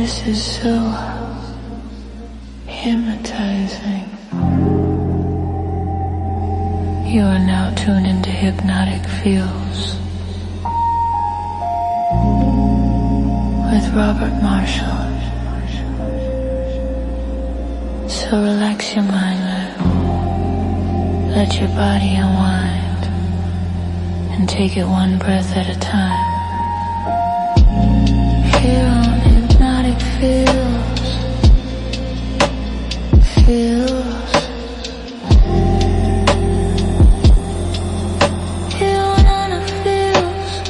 This is so hypnotizing. You are now tuned into hypnotic fields with Robert Marshall. So relax your mind, let your body unwind, and take it one breath at a time. Here on Hypnotic Fields, here on Anna Fields.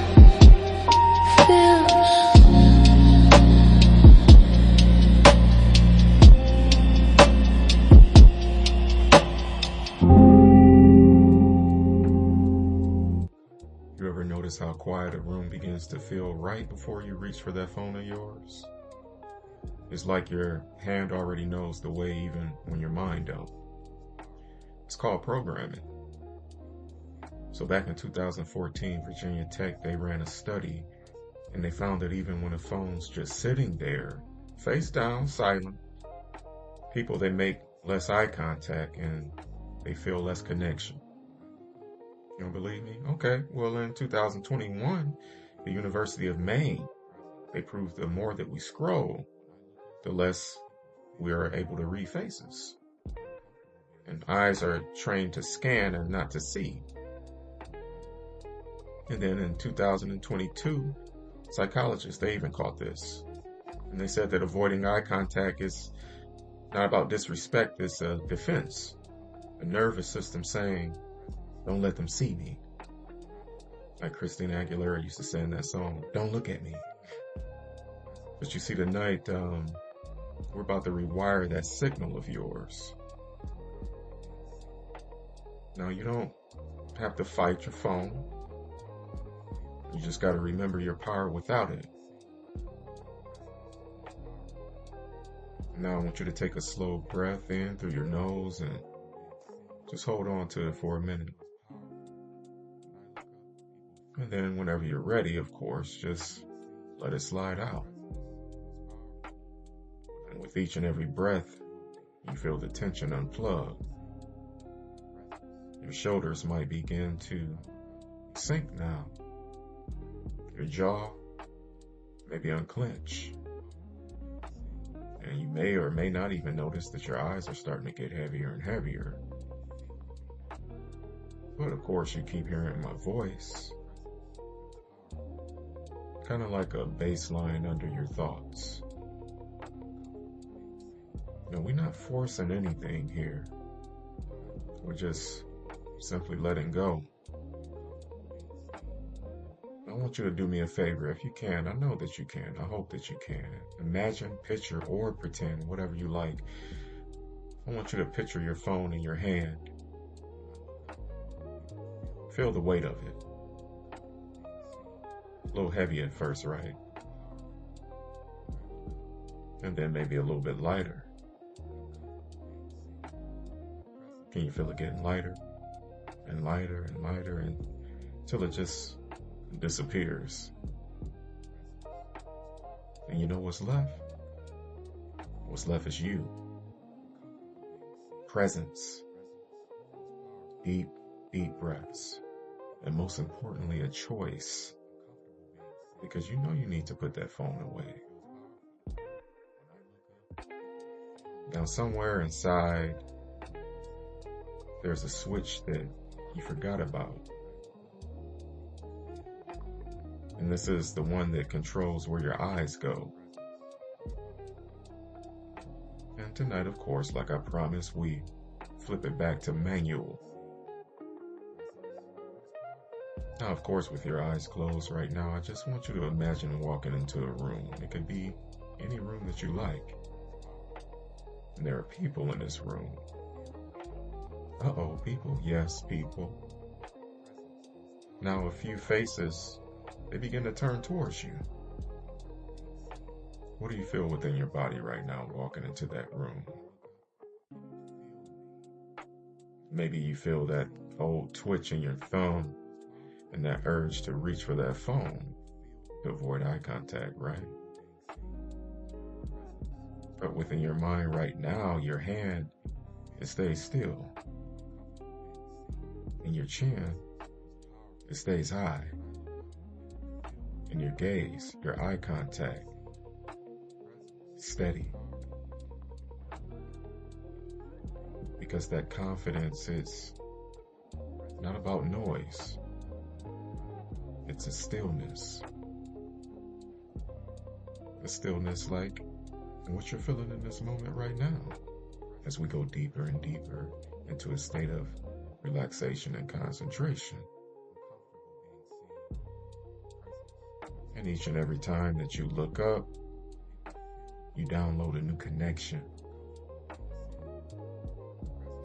You ever notice how quiet a room begins to feel right before you reach for that phone of yours? It's like your hand already knows the way even when your mind don't. It's called programming. So back in 2014, Virginia Tech, they ran a study and they found that even when a phone's just sitting there, face down, silent, people, they make less eye contact and they feel less connection. You don't believe me? Okay. Well, in 2021, the University of Maine, they proved the more that we scroll, the less we are able to read faces. And eyes are trained to scan and not to see. And then in 2022, psychologists, they even caught this. And they said that avoiding eye contact is not about disrespect, it's a defense. A nervous system saying, don't let them see me. Like Christina Aguilera used to say in that song, don't look at me. But you see, tonight, we're about to rewire that signal of yours. Now, you don't have to fight your phone. You just got to remember your power without it. Now, I want you to take a slow breath in through your nose and just hold on to it for a minute. And then whenever you're ready, of course, just let it slide out. And with each and every breath, you feel the tension unplug. Your shoulders might begin to sink now. Your jaw may be unclench. And you may or may not even notice that your eyes are starting to get heavier and heavier. But of course, you keep hearing my voice. Kind of like a bass line under your thoughts. No, we're not forcing anything here. We're just simply letting go. I want you to do me a favor if you can. I know that you can. I hope that you can. Imagine, picture, or pretend, whatever you like. I want you to picture your phone in your hand. Feel the weight of it. A little heavy at first, right? And then maybe a little bit lighter. Can you feel it getting lighter and lighter and lighter until it just disappears? And you know what's left? What's left is you. Presence. Deep, deep breaths. And most importantly, a choice. Because you know you need to put that phone away. Now somewhere inside, there's a switch that you forgot about. And this is the one that controls where your eyes go. And tonight, of course, like I promised, we flip it back to manual. Now, of course, with your eyes closed right now, I just want you to imagine walking into a room. It could be any room that you like. And there are people in this room. Uh-oh, people. Yes, people. Now, a few faces, they begin to turn towards you. What do you feel within your body right now walking into that room? Maybe you feel that old twitch in your thumb and that urge to reach for that phone to avoid eye contact, right? But within your mind right now, your hand, it stays still. And your chin, it stays high. And your gaze, your eye contact, steady. Because that confidence is not about noise. It's a stillness. A stillness like what you're feeling in this moment right now, as we go deeper and deeper into a state of relaxation and concentration. And each and every time that you look up, you download a new connection.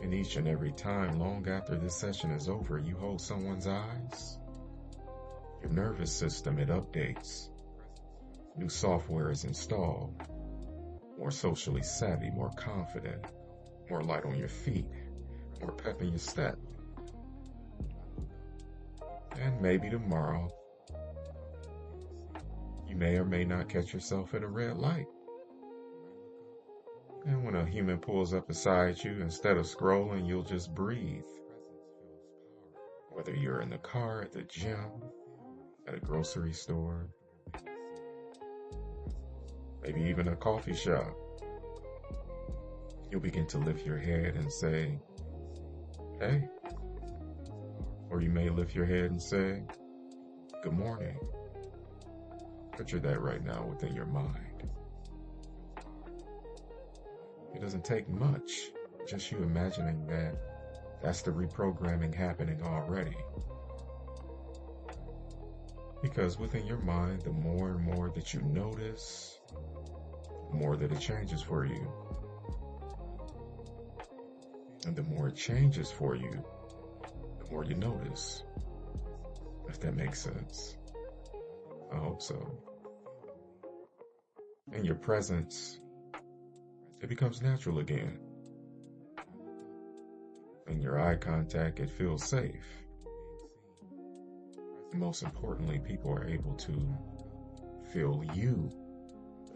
And each and every time, long after this session is over, you hold someone's eyes, your nervous system, it updates. New software is installed. More socially savvy, more confident, more light on your feet, more pep in your step. And maybe tomorrow, you may or may not catch yourself at a red light. And when a human pulls up beside you, instead of scrolling, you'll just breathe. Whether you're in the car, at the gym, at a grocery store, maybe even a coffee shop, you'll begin to lift your head and say, hey. Or you may lift your head and say, good morning. Picture that right now within your mind. It doesn't take much, just you imagining that that's the reprogramming happening already. Because within your mind, the more and more that you notice, the more that it changes for you. And the more it changes for you, the more you notice. If that makes sense. I hope so. And your presence, it becomes natural again. And your eye contact, it feels safe. And most importantly, people are able to feel you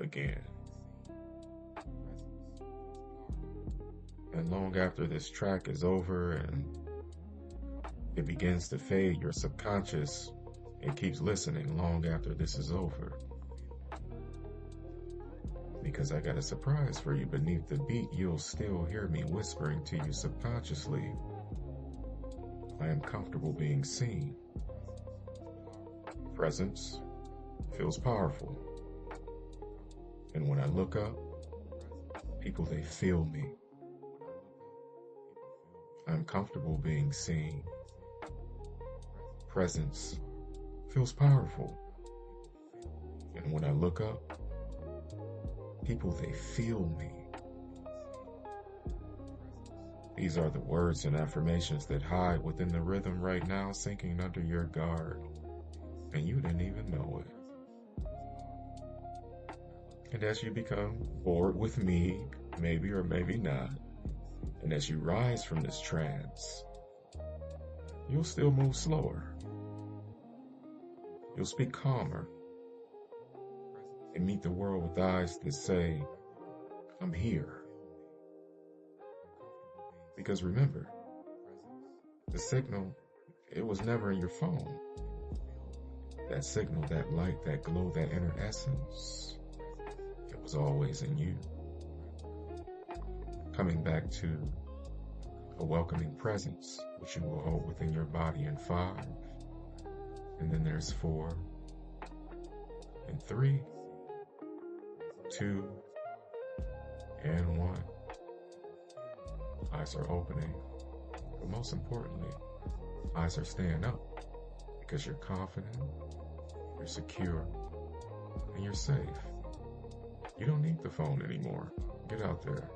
again. And long after this track is over and it begins to fade, your subconscious, it keeps listening long after this is over. Because I got a surprise for you. Beneath the beat, you'll still hear me whispering to you subconsciously, I am comfortable being seen. Presence feels powerful. And when I look up, people, they feel me. I'm comfortable being seen. Presence feels powerful. And when I look up, people, they feel me. These are the words and affirmations that hide within the rhythm right now, sinking under your guard. And you didn't even know it. And as you become bored with me, maybe or maybe not, and as you rise from this trance, you'll still move slower. You'll speak calmer and meet the world with eyes that say, I'm here. Because remember, the signal, it was never in your phone. That signal, that light, that glow, that inner essence, it was always in you. Coming back to a welcoming presence, which you will hold within your body in 5, and then there's 4, and 3, 2, and 1. Eyes are opening, but most importantly, eyes are staying up because you're confident, you're secure, and you're safe. You don't need the phone anymore. Get out there.